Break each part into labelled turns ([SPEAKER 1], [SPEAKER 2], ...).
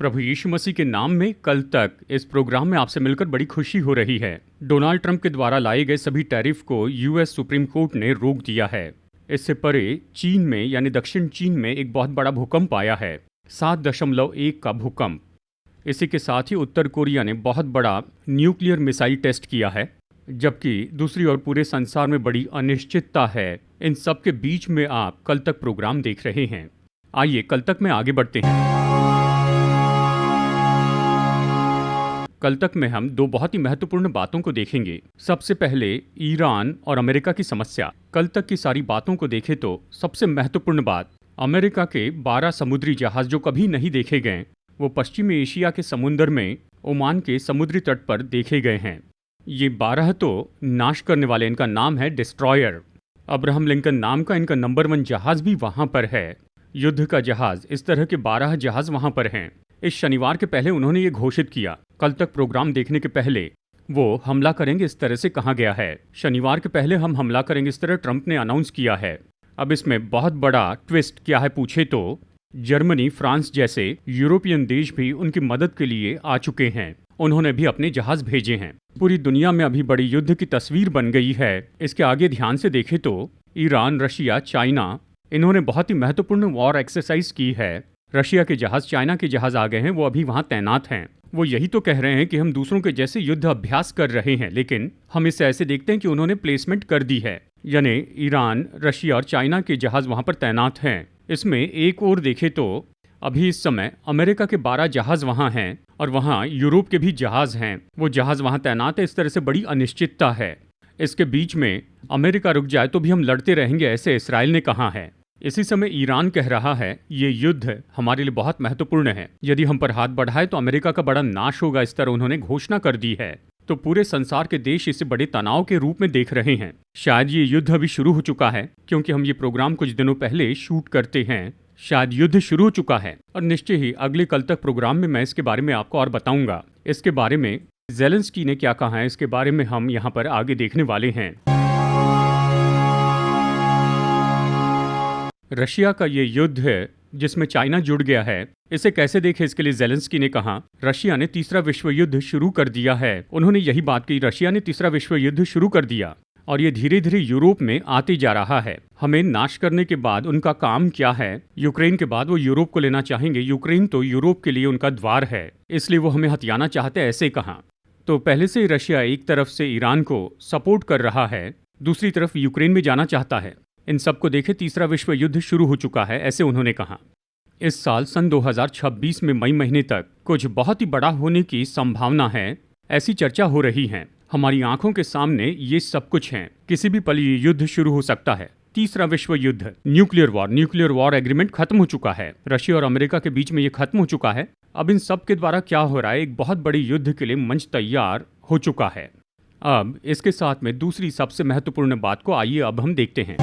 [SPEAKER 1] प्रभु यीशु मसीह के नाम में कल तक इस प्रोग्राम में आपसे मिलकर बड़ी खुशी हो रही है। डोनाल्ड ट्रंप के द्वारा लाए गए सभी टैरिफ को यूएस सुप्रीम कोर्ट ने रोक दिया है। इससे परे चीन में यानी दक्षिण चीन में एक बहुत बड़ा भूकंप आया है, 7.1 का भूकंप। इसी के साथ ही उत्तर कोरिया ने बहुत बड़ा न्यूक्लियर मिसाइल टेस्ट किया है, जबकि दूसरी ओर पूरे संसार में बड़ी अनिश्चितता है। इन सब के बीच में आप कल तक प्रोग्राम देख रहे हैं। आइए कल तक में आगे बढ़ते हैं। कल तक में हम दो बहुत ही महत्वपूर्ण बातों को देखेंगे। सबसे पहले ईरान और अमेरिका की समस्या। कल तक की सारी बातों को देखें तो सबसे महत्वपूर्ण बात, अमेरिका के 12 समुद्री जहाज जो कभी नहीं देखे गए, वो पश्चिमी एशिया के समुद्र में ओमान के समुद्री तट पर देखे गए हैं। ये 12 तो नाश करने वाले, इनका नाम है डिस्ट्रॉयर। अब्राहम लिंकन नाम का इनका नंबर 1 जहाज भी वहां पर है, युद्ध का जहाज। इस तरह के 12 जहाज वहां पर हैं। इस शनिवार के पहले उन्होंने ये घोषित किया। कल तक प्रोग्राम देखने के पहले वो हमला करेंगे, इस तरह से कहा गया है। शनिवार के पहले हम हमला करेंगे, इस तरह ट्रंप ने अनाउंस किया है। अब इसमें बहुत बड़ा ट्विस्ट क्या है पूछे तो जर्मनी, फ्रांस जैसे यूरोपियन देश भी उनकी मदद के लिए आ चुके हैं। उन्होंने भी अपने जहाज भेजे हैं। पूरी दुनिया में अभी बड़ी युद्ध की तस्वीर बन गई है। इसके आगे ध्यान से देखें तो ईरान, रशिया, चाइना, इन्होंने बहुत ही महत्वपूर्ण वॉर एक्सरसाइज की है। रशिया के जहाज चाइना के जहाज आ गए हैं, वो अभी वहां तैनात हैं। वो यही तो कह रहे हैं कि हम दूसरों के जैसे युद्ध अभ्यास कर रहे हैं, लेकिन हम इसे ऐसे देखते हैं कि उन्होंने प्लेसमेंट कर दी है, यानी ईरान, रशिया और चाइना के जहाज वहां पर तैनात हैं। इसमें एक और देखें तो अभी इस समय अमेरिका के 12 जहाज वहां हैं और वहां यूरोप के भी जहाज हैं। वो जहाज वहां तैनात है। इस तरह से बड़ी अनिश्चितता है। इसके बीच में अमेरिका रुक जाए तो भी हम लड़ते रहेंगे, ऐसे इसराइल ने कहा है। इसी समय ईरान कह रहा है ये युद्ध हमारे लिए बहुत महत्वपूर्ण है, यदि हम पर हाथ बढ़ाए तो अमेरिका का बड़ा नाश होगा, इस तरह उन्होंने घोषणा कर दी है। तो पूरे संसार के देश इसे बड़े तनाव के रूप में देख रहे हैं। शायद ये युद्ध अभी शुरू हो चुका है, क्योंकि हम ये प्रोग्राम कुछ दिनों पहले शूट करते हैं। शायद युद्ध शुरू हो चुका है और निश्चय ही अगले कल तक प्रोग्राम में मैं इसके बारे में आपको और बताऊंगा। इसके बारे में ज़ेलेंस्की ने क्या कहा है, इसके बारे में हम यहाँ पर आगे देखने वाले हैं। रशिया का ये युद्ध है जिसमें चाइना जुड़ गया है, इसे कैसे देखें, इसके लिए ज़ेलेंस्की ने कहा रशिया ने तीसरा विश्व युद्ध शुरू कर दिया है। उन्होंने यही बात कही, रशिया ने तीसरा विश्व युद्ध शुरू कर दिया और ये धीरे धीरे यूरोप में आते जा रहा है। हमें नाश करने के बाद उनका काम क्या है, यूक्रेन के बाद वो यूरोप को लेना चाहेंगे। यूक्रेन तो यूरोप के लिए उनका द्वार है, इसलिए वो हमें हथियाना चाहते हैं, ऐसे कहा। तो पहले से ही रशिया एक तरफ से ईरान को सपोर्ट कर रहा है, दूसरी तरफ यूक्रेन में जाना चाहता है। इन सबको देखे तीसरा विश्व युद्ध शुरू हो चुका है, ऐसे उन्होंने कहा। इस साल सन 2026 में मई महीने तक कुछ बहुत ही बड़ा होने की संभावना है, ऐसी चर्चा हो रही है। हमारी आंखों के सामने ये सब कुछ है। किसी भी पल ये युद्ध शुरू हो सकता है। तीसरा विश्व युद्ध, न्यूक्लियर वॉर एग्रीमेंट खत्म हो चुका है। रशिया और अमेरिका के बीच में ये खत्म हो चुका है। अब इन सब के द्वारा क्या हो रहा है, एक बहुत बड़ी युद्ध के लिए मंच तैयार हो चुका है। अब इसके साथ में दूसरी सबसे महत्वपूर्ण बात को आइए अब हम देखते हैं।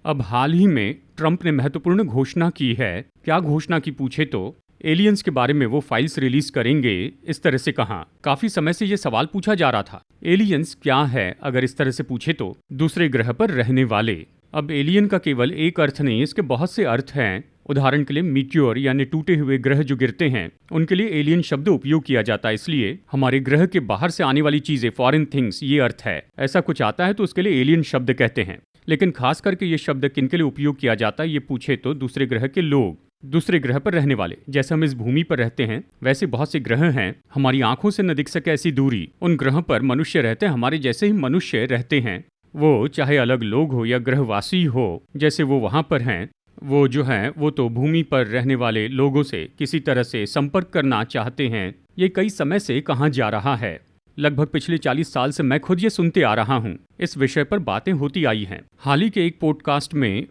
[SPEAKER 1] अब हाल ही में ट्रंप ने महत्वपूर्ण घोषणा की है। क्या घोषणा की पूछे तो एलियंस के बारे में वो फाइल्स रिलीज करेंगे, इस तरह से कहा। काफी समय से ये सवाल पूछा जा रहा था, एलियंस क्या है। अगर इस तरह से पूछे तो दूसरे ग्रह पर रहने वाले। अब एलियन का केवल एक अर्थ नहीं, इसके बहुत से अर्थ हैं। उदाहरण के लिए मीटियोर यानी टूटे हुए ग्रह जो गिरते हैं, उनके लिए एलियन शब्द उपयोग किया जाता है। इसलिए हमारे ग्रह के बाहर से आने वाली चीजें, फॉरेन थिंग्स, ये अर्थ है। ऐसा कुछ आता है तो उसके लिए एलियन शब्द कहते हैं। लेकिन खास करके ये शब्द किनके लिए उपयोग किया जाता है, ये पूछे तो दूसरे ग्रह के लोग, दूसरे ग्रह पर रहने वाले। जैसे हम इस भूमि पर रहते हैं, वैसे बहुत से ग्रह हैं। हमारी आंखों से न दिख सके ऐसी दूरी, उन ग्रहों पर मनुष्य रहते हैं। हमारे जैसे ही मनुष्य रहते हैं, वो चाहे अलग लोग हो या ग्रहवासी हो, जैसे वो वहां पर हैं, वो जो हैं वो तो भूमि पर रहने वाले लोगों से किसी तरह से संपर्क करना चाहते हैं। ये कई समय से कहा जा रहा है। लगभग पिछले 40 साल से मैं खुद ये सुनते आ रहा हूँ। इस विषय पर बातें होती आई हैं। हाल ही के एक पॉडकास्ट में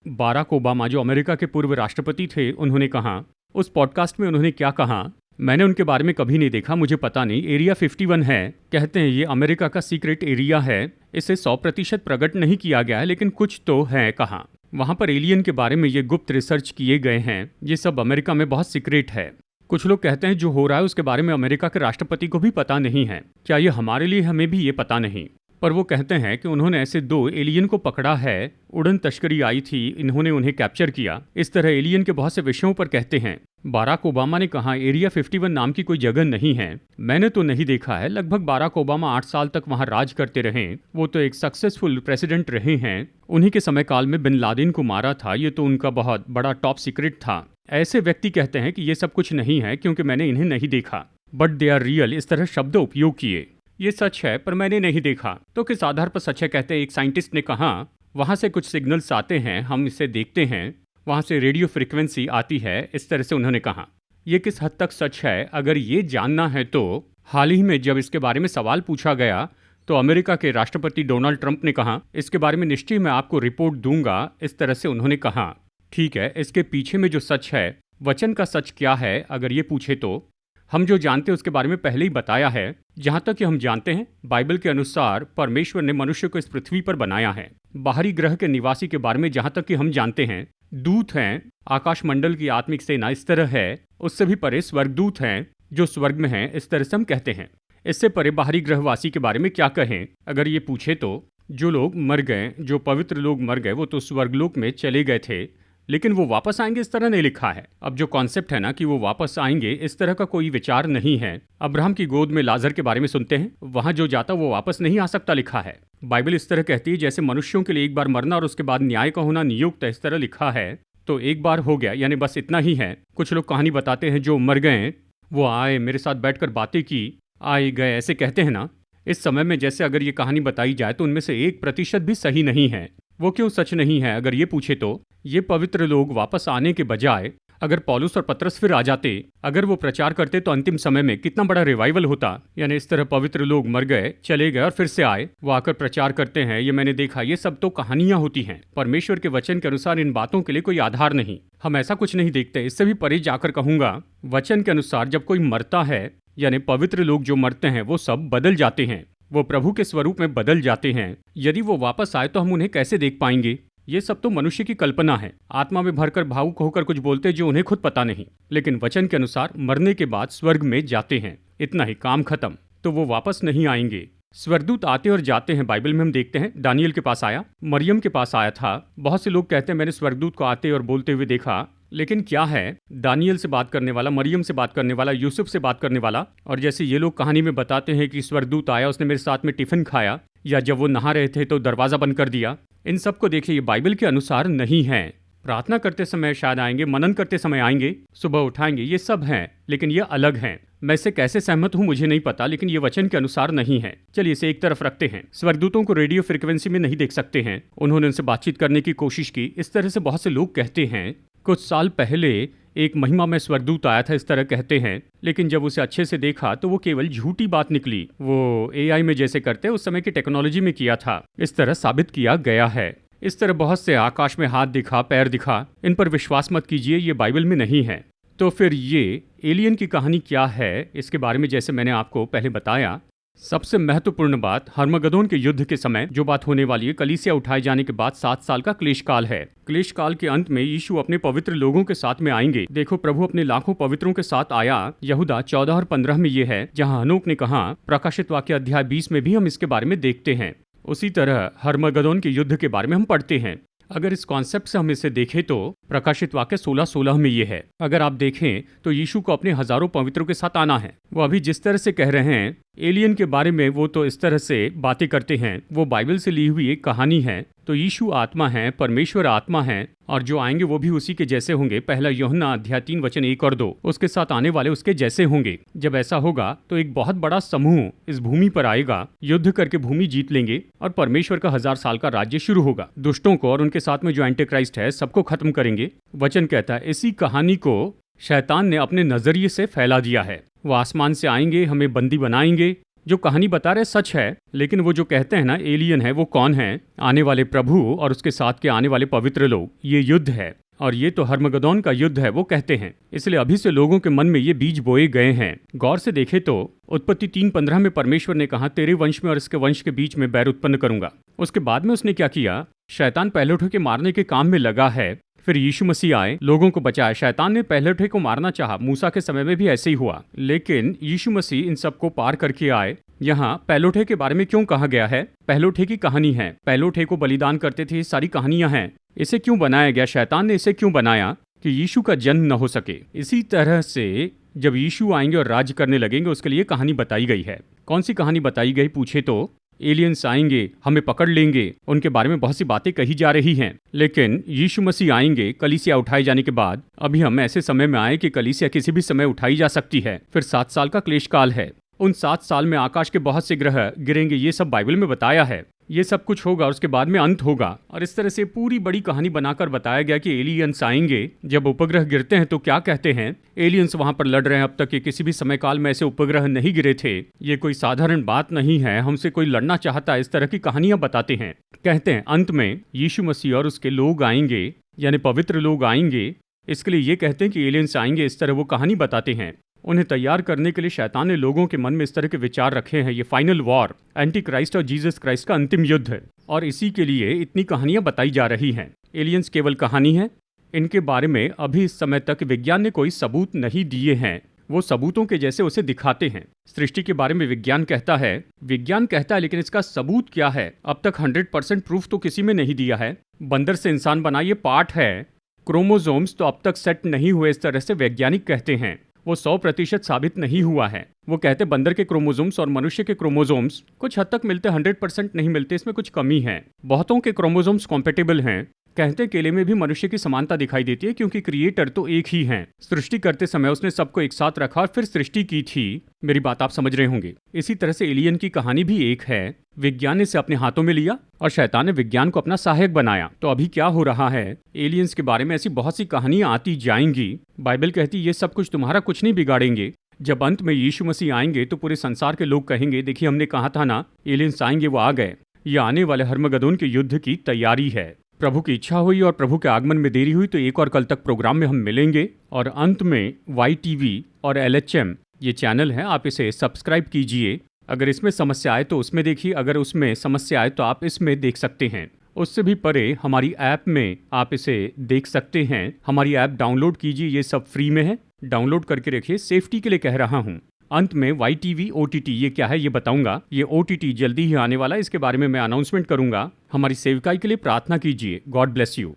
[SPEAKER 1] बाराक ओबामा जो अमेरिका के पूर्व राष्ट्रपति थे, उन्होंने कहा, उस पॉडकास्ट में उन्होंने क्या कहा, मैंने उनके बारे में कभी नहीं देखा, मुझे पता नहीं। एरिया 51 है, कहते हैं ये अमेरिका का सीक्रेट एरिया है। इसे 100% प्रकट नहीं किया गया है, लेकिन कुछ तो है कहा। वहाँ पर एलियन के बारे में ये गुप्त रिसर्च किए गए हैं। ये सब अमेरिका में बहुत सीक्रेट है। कुछ लोग कहते हैं जो हो रहा है उसके बारे में अमेरिका के राष्ट्रपति को भी पता नहीं है। क्या ये हमारे लिए, हमें भी ये पता नहीं। पर वो कहते हैं कि उन्होंने ऐसे 2 एलियन को पकड़ा है, उड़न तस्करी आई थी, इन्होंने उन्हें कैप्चर किया। इस तरह एलियन के बहुत से विषयों पर कहते हैं। बाराक ओबामा ने कहा एरिया 51 नाम की कोई जगह नहीं है। मैंने तो नहीं देखा है। लगभग बाराक ओबामा 8 साल तक वहां राज करते रहे। वो तो एक सक्सेसफुल प्रेसिडेंट रहे हैं। उन्हीं के समय काल में बिन लादेन को मारा था। ये तो उनका बहुत बड़ा टॉप सीक्रेट था। ऐसे व्यक्ति कहते हैं कि ये सब कुछ नहीं है क्योंकि मैंने इन्हें नहीं देखा, बट दे आर रियल, इस तरह शब्द उपयोग किए। ये सच है पर मैंने नहीं देखा। तो किस आधार पर सच है कहते हैं? एक साइंटिस्ट ने कहा वहां से कुछ सिग्नल्स आते हैं, हम इसे देखते हैं, वहां से रेडियो फ्रीक्वेंसी आती है, इस तरह से उन्होंने कहा। ये किस हद तक सच है अगर ये जानना है तो हाल ही में जब इसके बारे में सवाल पूछा गया तो अमेरिका के राष्ट्रपति डोनाल्ड ट्रंप ने कहा इसके बारे में निश्चय मैं आपको रिपोर्ट दूंगा, इस तरह से उन्होंने कहा। ठीक है, इसके पीछे में जो सच है, वचन का सच क्या है अगर ये पूछे तो हम जो जानते हैं उसके बारे में पहले ही बताया है। जहां तक कि हम जानते हैं बाइबल के अनुसार परमेश्वर ने मनुष्य को इस पृथ्वी पर बनाया है। बाहरी ग्रह के निवासी के बारे में जहां तक कि हम जानते हैं दूत हैं, आकाशमंडल की आत्मिक सेना इस तरह है। उससे भी परे स्वर्गदूत हैं जो स्वर्ग में हैं, इस तरह से हम कहते हैं। इससे परे बाहरी ग्रहवासी के बारे में क्या कहें अगर ये पूछे तो? जो लोग मर गए, जो पवित्र लोग मर गए, वो तो स्वर्गलोक में चले गए थे, लेकिन वो वापस आएंगे इस तरह नहीं लिखा है। अब जो कॉन्सेप्ट है ना कि वो वापस आएंगे, इस तरह का कोई विचार नहीं है। अब्राहम की गोद में लाजर के बारे में सुनते हैं, वहां जो जाता वो वापस नहीं आ सकता लिखा है। बाइबल इस तरह कहती है जैसे मनुष्यों के लिए एक बार मरना और उसके बाद न्याय का होना नियुक्त है, इस तरह लिखा है। तो एक बार हो गया यानी बस इतना ही है। कुछ लोग कहानी बताते हैं जो मर गए वो आए, मेरे साथ बैठकर बातें की, आए गए, ऐसे कहते हैं ना। इस समय में जैसे अगर ये कहानी बताई जाए तो उनमें से 1% भी सही नहीं है। वो क्यों सच नहीं है अगर ये पूछे तो? ये पवित्र लोग वापस आने के बजाय अगर पौलुस और पतरस फिर आ जाते, अगर वो प्रचार करते तो अंतिम समय में कितना बड़ा रिवाइवल होता। यानी इस तरह पवित्र लोग मर गए, चले गए और फिर से आए, वो आकर प्रचार करते हैं, ये मैंने देखा। ये सब तो कहानियां होती हैं। परमेश्वर के वचन के अनुसार इन बातों के लिए कोई आधार नहीं। हम ऐसा कुछ नहीं देखते। इससे भी परे जाकर कहूंगा, वचन के अनुसार जब कोई मरता है यानी पवित्र लोग जो मरते हैं वो सब बदल जाते हैं, वो प्रभु के स्वरूप में बदल जाते हैं। यदि वो वापस आए तो हम उन्हें कैसे देख पाएंगे? ये सब तो मनुष्य की कल्पना है। आत्मा में भरकर भावुक होकर कुछ बोलते जो उन्हें खुद पता नहीं, लेकिन वचन के अनुसार मरने के बाद स्वर्ग में जाते हैं, इतना ही, काम खत्म। तो वो वापस नहीं आएंगे। स्वर्गदूत आते और जाते हैं। बाइबल में हम देखते हैं दानियल के पास आया, मरियम के पास आया था। बहुत से लोग कहते हैं मैंने स्वर्गदूत को आते और बोलते हुए देखा, लेकिन क्या है? दानियल से बात करने वाला, मरियम से बात करने वाला, यूसुफ से बात करने वाला। और जैसे ये लोग कहानी में बताते हैं कि स्वर्गदूत आया, उसने मेरे साथ में टिफिन खाया, या जब वो नहा रहे थे तो दरवाजा बंद कर दिया। इन सब को देखिए, ये बाइबल के अनुसार नहीं है। प्रार्थना करते समय शायद आएंगे, मनन करते समय आएंगे, सुबह उठाएंगे, ये सब हैं, लेकिन ये अलग हैं। मैं इससे कैसे सहमत हूँ मुझे नहीं पता, लेकिन ये वचन के अनुसार नहीं है। चलिए इसे एक तरफ रखते हैं। स्वर्गदूतों को रेडियो फ्रीक्वेंसी में नहीं देख सकते हैं। उन्होंने उनसे बातचीत करने की कोशिश की, इस तरह से बहुत से लोग कहते हैं। कुछ साल पहले एक महिमा में स्वर्गदूत आया था, इस तरह कहते हैं, लेकिन जब उसे अच्छे से देखा तो वो केवल झूठी बात निकली। वो एआई में जैसे करते उस समय की टेक्नोलॉजी में किया था, इस तरह साबित किया गया है। इस तरह बहुत से आकाश में हाथ दिखा, पैर दिखा, इन पर विश्वास मत कीजिए, ये बाइबल में नहीं है। तो फिर ये एलियन की कहानी क्या है? इसके बारे में जैसे मैंने आपको पहले बताया, सबसे महत्वपूर्ण बात हर्मगदोन के युद्ध के समय जो बात होने वाली है, कलीसिया उठाए जाने के बाद 7 साल का क्लेश काल है। क्लेश काल के अंत में यीशु अपने पवित्र लोगों के साथ में आएंगे। देखो, प्रभु अपने लाखों पवित्रों के साथ आया। यहूदा 14 और 15 में ये है जहां हनोक ने कहा। प्रकाशित वाक्य अध्याय 20 में भी हम इसके बारे में देखते हैं। उसी तरह हर्मगदोन के युद्ध के बारे में हम पढ़ते हैं। अगर इस कॉन्सेप्ट से हम इसे देखें तो प्रकाशित वाक्य 16:16 में ये है। अगर आप देखें तो यीशु को अपने हजारों पवित्रों के साथ आना है। वो अभी जिस तरह से कह रहे हैं एलियन के बारे में, वो तो इस तरह से बातें करते हैं, वो बाइबल से ली हुई एक कहानी है। तो यीशु आत्मा है, परमेश्वर आत्मा है, और जो आएंगे वो भी उसी के जैसे होंगे। पहला यूहन्ना अध्याय 3 वचन 1 और 2, उसके साथ आने वाले उसके जैसे होंगे। जब ऐसा होगा तो एक बहुत बड़ा समूह इस भूमि पर आएगा, युद्ध करके भूमि जीत लेंगे और परमेश्वर का 1000 साल का राज्य शुरू होगा। दुष्टों को और उनके साथ में जो एंटी क्राइस्ट है सबको खत्म करेंगे। वचन कहता है इसी कहानी को शैतान ने अपने नजरिए से फैला दिया है। वो आसमान से आएंगे, हमें बंदी बनाएंगे। जो कहानी बता रहे सच है, लेकिन वो जो कहते हैं ना एलियन है, वो कौन है? आने वाले प्रभु और उसके साथ के आने वाले पवित्र लोग। ये युद्ध है और ये तो हर्मगदोन का युद्ध है, वो कहते हैं। इसलिए अभी से लोगों के मन में ये बीज बोए गए हैं। गौर से देखे तो उत्पत्ति 3:15 में परमेश्वर ने कहा तेरे वंश में और इसके वंश के बीच में बैर उत्पन्न करूंगा। उसके बाद में उसने क्या किया? शैतान पहले उठे के मारने के काम में लगा है। फिर यीशु मसीह आए, लोगों को बचाया। शैतान ने पहले उठे को मारना चाहा, मूसा के समय में भी ऐसे ही हुआ, लेकिन यीशु मसीह इन सबको पार करके आए, यहाँ पैलोठे के बारे में क्यों कहा गया है? पैलोठे की कहानी है, पैलोठे को बलिदान करते थे, ये सारी कहानियां हैं। इसे क्यों बनाया गया, शैतान ने इसे क्यों बनाया कि यीशु का जन्म न हो सके। इसी तरह से जब यीशु आएंगे और राज्य करने लगेंगे, उसके लिए कहानी बताई गई है। कौन सी कहानी बताई गई पूछे तो एलियंस आएंगे, हमें पकड़ लेंगे, उनके बारे में बहुत सी बातें कही जा रही हैं। लेकिन यीशु मसीह आएंगे कलीसिया उठाए जाने के बाद। अभी हम ऐसे समय में आए कि कलीसिया किसी भी समय उठाई जा सकती है। फिर 7 साल का क्लेश काल है। उन 7 साल में आकाश के बहुत से ग्रह गिरेंगे, ये सब बाइबल में बताया है। ये सब कुछ होगा और उसके बाद में अंत होगा। और इस तरह से पूरी बड़ी कहानी बनाकर बताया गया कि एलियंस आएंगे। जब उपग्रह गिरते हैं तो क्या कहते हैं? एलियंस वहां पर लड़ रहे हैं। अब तक के किसी भी समय काल में ऐसे उपग्रह नहीं गिरे थे। ये कोई साधारण बात नहीं है, हमसे कोई लड़ना चाहता है। इस तरह की कहानियां बताते हैं। कहते हैं अंत में यीशु मसीह और उसके लोग आएंगे, यानी पवित्र लोग आएंगे। इसके लिए ये कहते हैं कि एलियंस आएंगे, इस तरह वो कहानी बताते हैं। उन्हें तैयार करने के लिए शैतान ने लोगों के मन में इस तरह के विचार रखे हैं। ये फाइनल वॉर, एंटी क्राइस्ट और जीसस क्राइस्ट का अंतिम युद्ध है, और इसी के लिए इतनी कहानियां बताई जा रही हैं। एलियंस केवल कहानी है। इनके बारे में अभी इस समय तक विज्ञान ने कोई सबूत नहीं दिए हैं। वो सबूतों के जैसे उसे दिखाते हैं। सृष्टि के बारे में विज्ञान कहता है, लेकिन इसका सबूत क्या है? अब तक 100% प्रूफ तो किसी में नहीं दिया है। बंदर से इंसान बना ये पार्ट है। क्रोमोसोम्स तो अब तक सेट नहीं हुए, इस तरह से वैज्ञानिक कहते हैं। वो 100% साबित नहीं हुआ है। वो कहते बंदर के क्रोमोसोम्स और मनुष्य के क्रोमोसोम्स कुछ हद तक मिलते, 100% नहीं मिलते, इसमें कुछ कमी है। बहुतों के क्रोमोसोम्स कॉम्पेटेबल हैं। कहते केले में भी मनुष्य की समानता दिखाई देती है, क्योंकि क्रिएटर तो एक ही हैं। सृष्टि करते समय उसने सबको एक साथ रखा और फिर सृष्टि की थी। मेरी बात आप समझ रहे होंगे। इसी तरह से एलियन की कहानी भी एक है। विज्ञान ने इसे अपने हाथों में लिया और शैतान ने विज्ञान को अपना सहायक बनाया। तो अभी क्या हो रहा है? एलियंस के बारे में ऐसी बहुत सी कहानियां आती जाएंगी। बाइबल कहती ये सब कुछ तुम्हारा कुछ नहीं बिगाड़ेंगे। जब अंत में यीशु मसीह आएंगे तो पूरे संसार के लोग कहेंगे, देखिए हमने कहा था ना, एलियंस आएंगे, वो आ गए। ये आने वाले हर्मगदोन के युद्ध की तैयारी है। प्रभु की इच्छा हुई और प्रभु के आगमन में देरी हुई तो एक और कल तक प्रोग्राम में हम मिलेंगे। और अंत में YTV और LHM ये चैनल है, आप इसे सब्सक्राइब कीजिए। अगर इसमें समस्या आए तो उसमें देखिए, अगर उसमें समस्या आए तो आप इसमें देख सकते हैं। उससे भी परे हमारी ऐप में आप इसे देख सकते हैं। हमारी ऐप डाउनलोड कीजिए, ये सब फ्री में है, डाउनलोड करके रखिए। सेफ्टी के लिए कह रहा हूँ। अंत में YTV OTT ये क्या है ये बताऊंगा। ये OTT जल्दी ही आने वाला है, इसके बारे में मैं अनाउंसमेंट करूंगा। हमारी सेवकाई के लिए प्रार्थना कीजिए। God bless you.